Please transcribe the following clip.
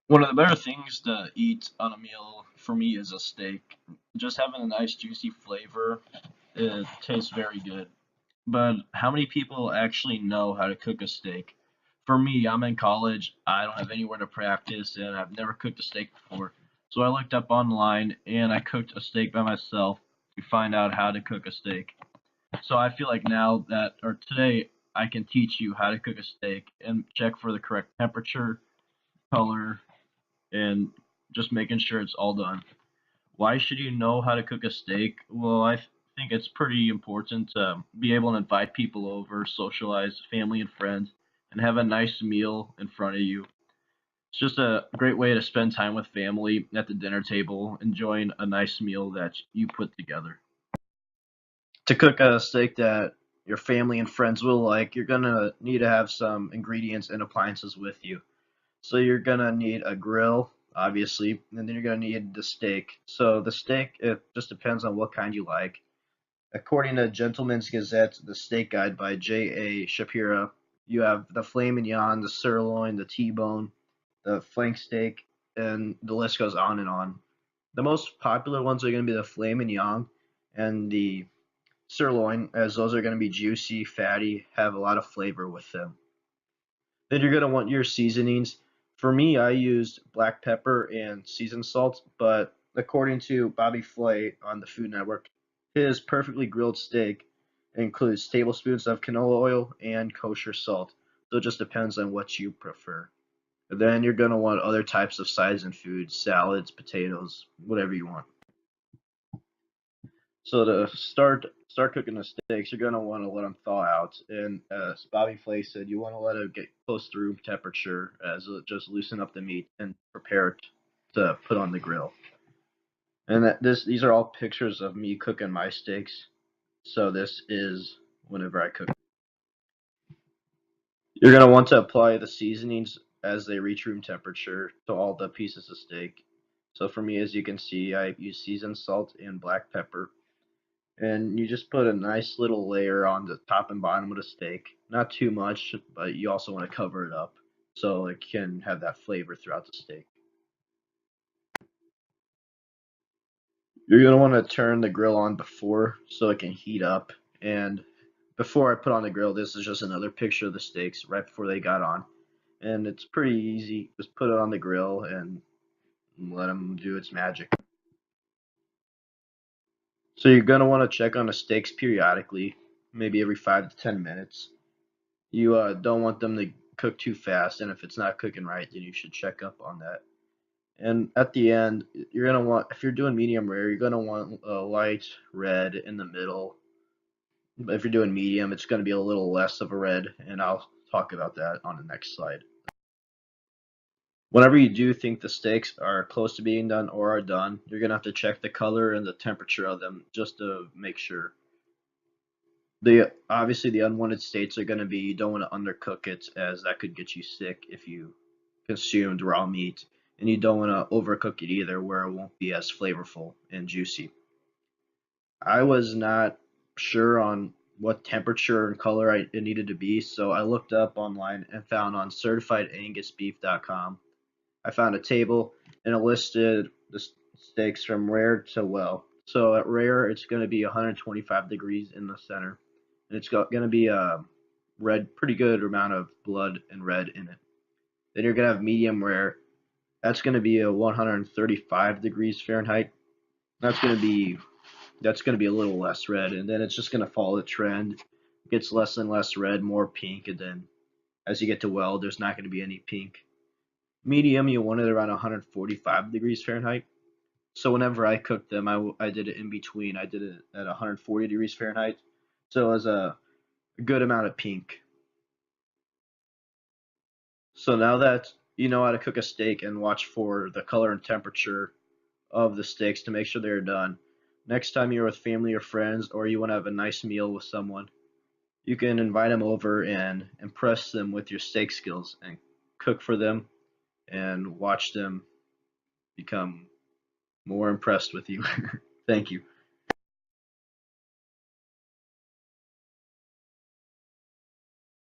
One of the better things to eat on a meal for me is a steak. Just having a nice juicy flavor, it tastes very good. But how many people actually know how to cook a steak? For me, I'm in college, I don't have anywhere to practice, and I've never cooked a steak before. So I looked up online and I cooked a steak by myself to find out how to cook a steak. So I feel like now that, or today, I can teach you how to cook a steak and check for the correct temperature, color, and just making sure it's all done. Why should you know how to cook a steak? Well, I think it's pretty important to be able to invite people over, socialize, family and friends, and have a nice meal in front of you. It's just a great way to spend time with family at the dinner table, enjoying a nice meal that you put together. To cook a steak that your family and friends will like, you're gonna need to have some ingredients and appliances with you. So you're gonna need a grill, obviously, and then you're gonna need the steak. So the steak, it just depends on what kind you like. According to Gentleman's Gazette, the Steak Guide by J.A. Shapira, you have the filet mignon, the sirloin, the T-bone, the flank steak, and the list goes on and on. The most popular ones are going to be the filet mignon and the sirloin, as those are going to be juicy, fatty, have a lot of flavor with them. Then you're gonna want your seasonings. For me, I used black pepper and seasoned salt, but according to Bobby Flay on the Food Network, his perfectly grilled steak includes tablespoons of canola oil and kosher salt. So it just depends on what you prefer. Then you're gonna want other types of sides and foods, salads, potatoes, whatever you want. So to start cooking the steaks, you're gonna want to let them thaw out, and as Bobby Flay said, you want to let it get close to room temperature, as it just loosen up the meat and prepare it to put on the grill. And these are all pictures of me cooking my steaks. So this is whenever I cook. You're gonna want to apply the seasonings as they reach room temperature to all the pieces of steak. So for me, as you can see, I use seasoned salt and black pepper. And you just put a nice little layer on the top and bottom of the steak. Not too much, but you also want to cover it up so it can have that flavor throughout the steak. You're going to want to turn the grill on before so it can heat up. And before I put on the grill, this is just another picture of the steaks right before they got on. And it's pretty easy. Just put it on the grill and let them do its magic. So you're going to want to check on the steaks periodically, maybe every 5 to 10 minutes. You don't want them to cook too fast, and if it's not cooking right, then you should check up on that. And at the end, you're gonna want, if you're doing medium rare, you're gonna want a light red in the middle. But if you're doing medium, it's gonna be a little less of a red, and I'll talk about that on the next slide. Whenever you do think the steaks are close to being done or are done, you're gonna have to check the color and the temperature of them just to make sure. The obviously the unwanted states are going to be you don't want to undercook it, as that could get you sick if you consumed raw meat, and you don't want to overcook it either where it won't be as flavorful and juicy. I was not sure on what temperature and color it needed to be, so I looked up online and found on certifiedangusbeef.com. I found a table and it listed the steaks from rare to well. So at rare, it's going to be 125 degrees in the center, and it's going to be a red, pretty good amount of blood and red in it. Then you're going to have medium rare. That's going to be a 135 degrees Fahrenheit. That's going to be that's going to be a little less red, and then it's just going to follow the trend. It gets less and less red, more pink, and then as you get to well, there's not going to be any pink. Medium, you want it around 145 degrees Fahrenheit. So whenever I cooked them, I did it in between. I did it at 140 degrees Fahrenheit. So it was a good amount of pink. So now that you know how to cook a steak and watch for the color and temperature of the steaks to make sure they're done, next time you're with family or friends or you want to have a nice meal with someone, you can invite them over and impress them with your steak skills and cook for them and watch them become more impressed with you. Thank you.